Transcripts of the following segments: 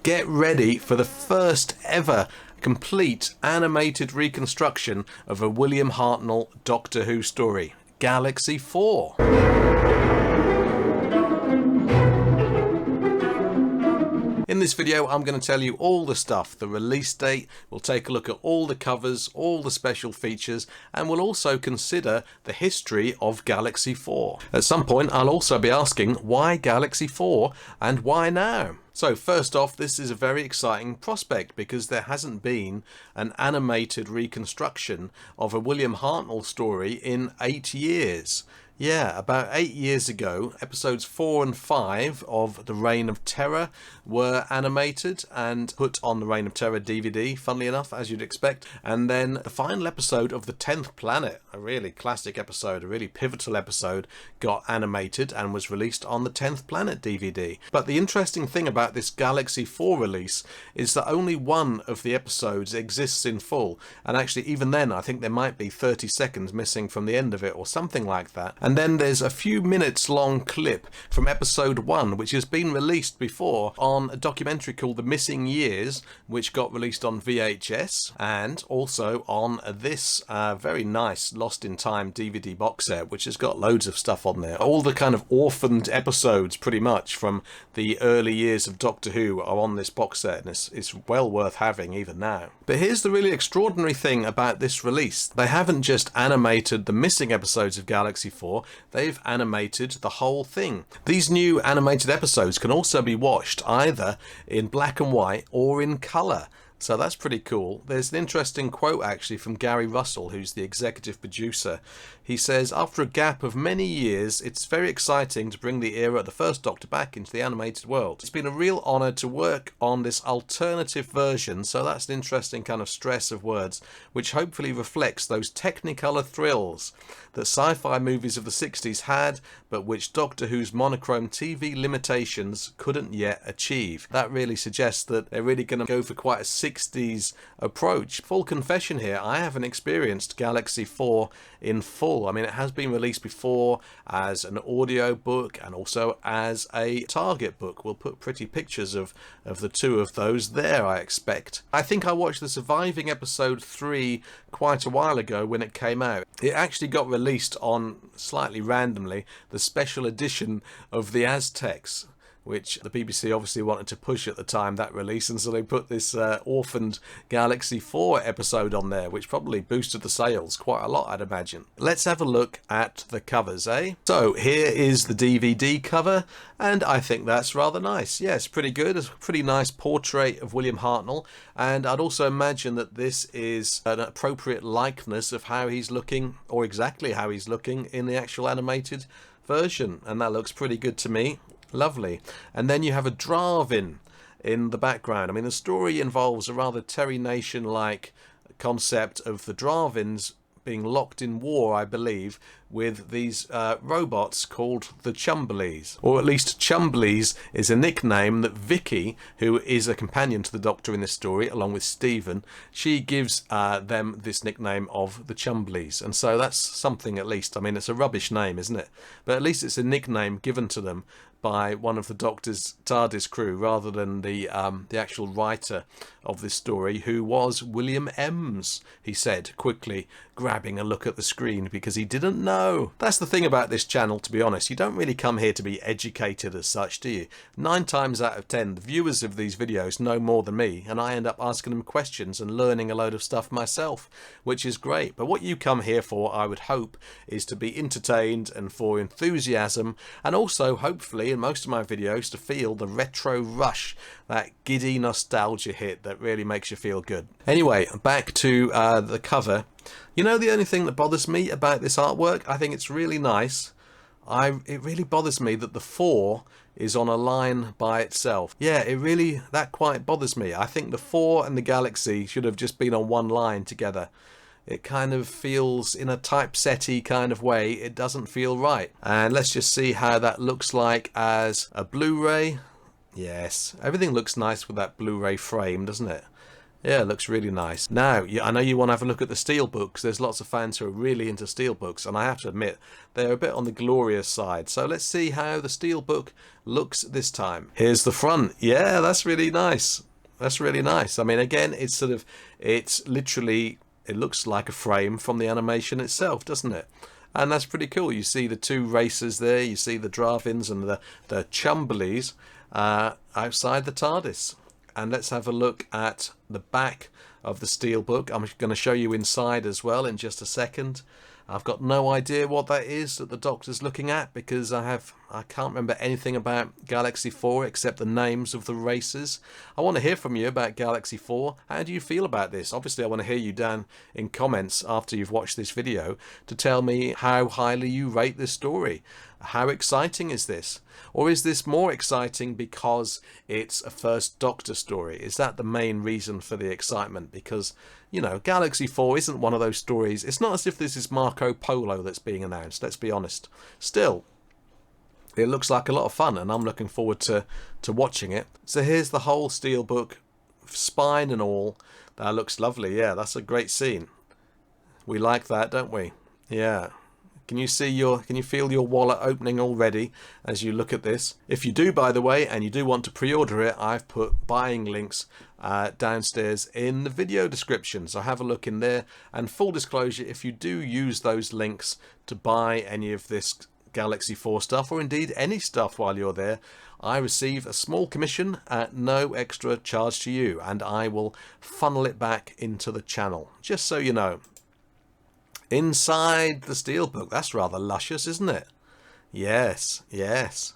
Get ready for the first ever complete animated reconstruction of a William Hartnell Doctor Who story, Galaxy 4. In this video, I'm going to tell you all the stuff, the release date, we'll take a look at all the covers, all the special features, and we'll also consider the history of Galaxy 4. At some point, I'll also be asking, why Galaxy 4 and why now? So first off, this is a very exciting prospect because there hasn't been an animated reconstruction of a William Hartnell story in 8 years. Yeah, about 8 years ago, episodes 4 and 5 of The Reign of Terror were animated and put on the Reign of Terror DVD, funnily enough, as you'd expect. And then the final episode of The 10th Planet, a really classic episode, a really pivotal episode, got animated and was released on the 10th Planet DVD. But the interesting thing about this Galaxy 4 release is that only one of the episodes exists in full. And actually, even then, I think there might be 30 seconds missing from the end of it or something like that. And then there's a few minutes long clip from episode 1, which has been released before on a documentary called The Missing Years, which got released on VHS and also on this very nice Lost in Time DVD box set, which has got loads of stuff on there. All the kind of orphaned episodes pretty much from the early years of Doctor Who are on this box set, and it's well worth having even now. But here's the really extraordinary thing about this release. They haven't just animated the missing episodes of Galaxy 4, they've animated the whole thing. These new animated episodes can also be watched either in black and white or in colour. So that's pretty cool. There's an interesting quote actually from Gary Russell, who's the executive producer. He says, after a gap of many years, it's very exciting to bring the era of the first Doctor back into the animated world. It's been a real honour to work on this alternative version, so that's an interesting kind of stress of words, which hopefully reflects those Technicolor thrills that sci-fi movies of the 60s had, but which Doctor Who's monochrome TV limitations couldn't yet achieve. That really suggests that they're really going to go for quite a 60s approach. Full confession here, I haven't experienced Galaxy 4 in full. I mean, it has been released before as an audio book and also as a target book. We'll put pretty pictures of the two of those there, I expect. I think I watched the surviving episode 3 quite a while ago when it came out. It actually got released on, slightly randomly, the special edition of the Aztecs, which the BBC obviously wanted to push at the time, that release, and so they put this orphaned Galaxy 4 episode on there, which probably boosted the sales quite a lot, I'd imagine. Let's have a look at the covers, eh? So here is the DVD cover, and I think that's rather nice. Yes, pretty good. It's a pretty nice portrait of William Hartnell, and I'd also imagine that this is an appropriate likeness of how he's looking, or exactly how he's looking in the actual animated version, and that looks pretty good to me. Lovely. And then you have a Dravin in the background. I mean, the story involves a rather Terry Nation-like concept of the Dravins being locked in war, I believe, with these robots called the Chumbleys. Or at least Chumbleys is a nickname that Vicky, who is a companion to the Doctor in this story, along with Stephen, she gives them this nickname of the Chumbleys. And so that's something at least. I mean, it's a rubbish name, isn't it? But at least it's a nickname given to them by one of the Doctor's TARDIS crew rather than the actual writer of this story, who was William Ems, he said, quickly grabbing a look at the screen because he didn't know. That's the thing about this channel, to be honest. You don't really come here to be educated as such, do you? 9 times out of 10, the viewers of these videos know more than me, and I end up asking them questions and learning a load of stuff myself, which is great. But what you come here for, I would hope, is to be entertained and for enthusiasm, and also, hopefully, in most of my videos, to feel the retro rush, that giddy nostalgia hit that really makes you feel good. Anyway, back to the cover. You know, the only thing that bothers me about this artwork, I think it's really nice. It really bothers me that the 4 is on a line by itself. Yeah, that quite bothers me. I think the 4 and the Galaxy should have just been on one line together. It kind of feels, in a typesetty kind of way, it doesn't feel right. And let's just see how that looks like as a Blu-ray. Yes, everything looks nice with that Blu-ray frame, doesn't it? Yeah, it looks really nice. Now, I know you want to have a look at the steelbooks. There's lots of fans who are really into steelbooks, and I have to admit, they're a bit on the glorious side. So let's see how the steelbook looks this time. Here's the front. Yeah, that's really nice. That's really nice. I mean, again, it's literally, it looks like a frame from the animation itself, doesn't it? And that's pretty cool. You see the two racers there. You see the Dravins and the Chumberleys outside the TARDIS. And let's have a look at the back of the steelbook. I'm going to show you inside as well in just a second. I've got no idea what that is that the Doctor's looking at, because I can't remember anything about Galaxy 4 except the names of the races. I want to hear from you about Galaxy 4. How do you feel about this? Obviously, I want to hear you down in comments after you've watched this video to tell me how highly you rate this story. How exciting is this? Or is this more exciting because it's a first Doctor story? Is that the main reason for the excitement? Because, you know, Galaxy 4 isn't one of those stories. It's not as if this is Marco Polo that's being announced, let's be honest. Still, it looks like a lot of fun, and I'm looking forward to watching it. So here's the whole steelbook, spine and all. That looks lovely. Yeah, that's a great scene. We like that, don't we? Yeah. Can you feel your wallet opening already as you look at this? If you do, by the way, and you do want to pre-order it, I've put buying links downstairs in the video description, so have a look in there. And full disclosure, if you do use those links to buy any of this Galaxy 4 stuff, or indeed any stuff while you're there, I receive a small commission at no extra charge to you, and I will funnel it back into the channel, just so you know. Inside the steelbook, that's rather luscious, isn't it? Yes, yes.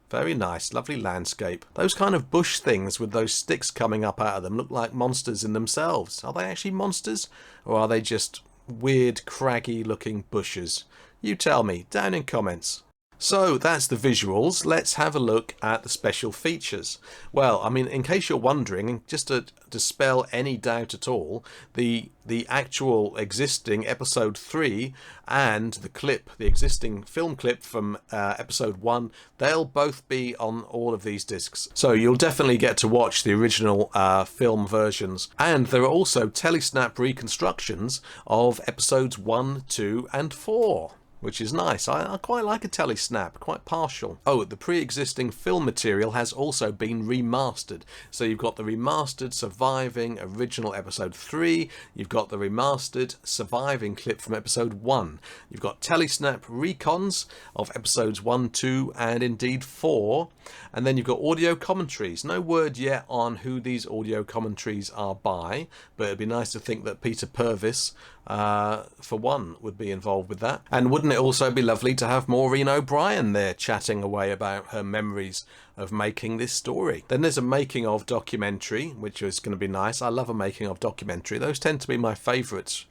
Very nice, lovely landscape. Those kind of bush things with those sticks coming up out of them look like monsters in themselves. Are they actually monsters? Or are they just weird, craggy looking bushes? You tell me, down in comments. So that's the visuals. Let's have a look at the special features. Well, I mean, in case you're wondering, just to dispel any doubt at all, the actual existing episode 3 and the existing film clip from episode 1, they'll both be on all of these discs. So you'll definitely get to watch the original film versions. And there are also telesnap reconstructions of episodes 1, 2 and 4. Which is nice. I quite like a telesnap, quite partial. Oh, the pre-existing film material has also been remastered. So you've got the remastered surviving original episode 3, you've got the remastered surviving clip from episode 1. You've got telesnap recons of episodes 1, 2 and indeed 4. And then you've got audio commentaries. No word yet on who these audio commentaries are by, but it'd be nice to think that Peter Purvis, for one, would be involved with that. And wouldn't it also be lovely to have Maureen O'Brien there chatting away about her memories of making this story? Then there's a making of documentary, which is going to be nice. I love a making of documentary. Those tend to be my favourites,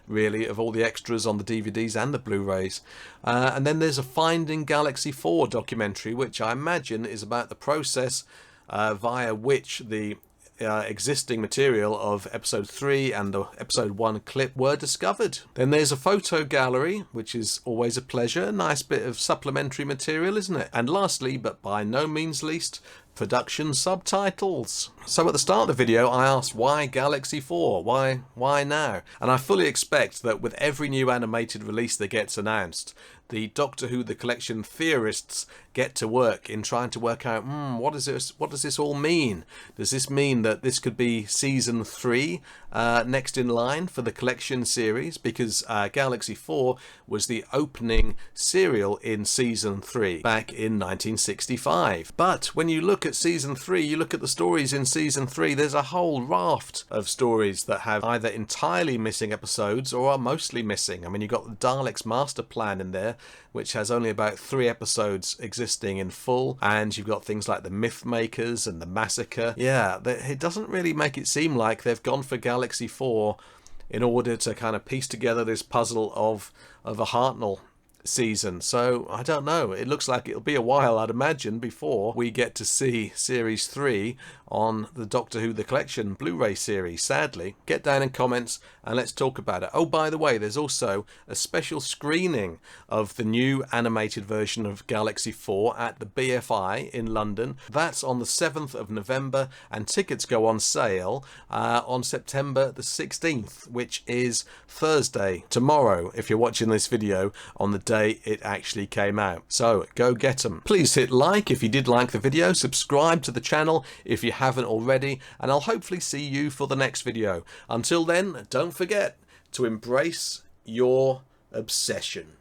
really, of all the extras on the DVDs and the Blu-rays. And then there's a Finding Galaxy 4 documentary, which I imagine is about the process via which the existing material of episode 3 and the episode 1 clip were discovered. Then there's a photo gallery, which is always a pleasure. A nice bit of supplementary material, isn't it? And lastly, but by no means least, production subtitles. So at the start of the video I asked, why Galaxy 4? Why now? And I fully expect that with every new animated release that gets announced, the Doctor Who The Collection theorists get to work in trying to work out, what does this all mean? Does this mean that this could be season 3 next in line for the collection series? Because Galaxy 4 was the opening serial in season 3 back in 1965. But when you look at season 3, you look at the stories in season 3, there's a whole raft of stories that have either entirely missing episodes or are mostly missing. I mean, you've got the Daleks Master Plan in there, which has only about 3 episodes existing in full, and you've got things like the Myth Makers and the Massacre. Yeah, it doesn't really make it seem like they've gone for Galaxy 4 in order to kind of piece together this puzzle of a Hartnell season, so I don't know. It looks like it'll be a while, I'd imagine, before we get to see series 3 on the Doctor Who The Collection Blu-ray series, sadly. Get down in comments and let's talk about it. Oh, by the way, there's also a special screening of the new animated version of Galaxy 4 at the BFI in London. That's on the 7th of November, and tickets go on sale on September the 16th, which is Thursday, tomorrow, if you're watching this video on the day it actually came out. So go get them. Please hit like if you did like the video, subscribe to the channel if you haven't already, and I'll hopefully see you for the next video. Until then, don't forget to embrace your obsession.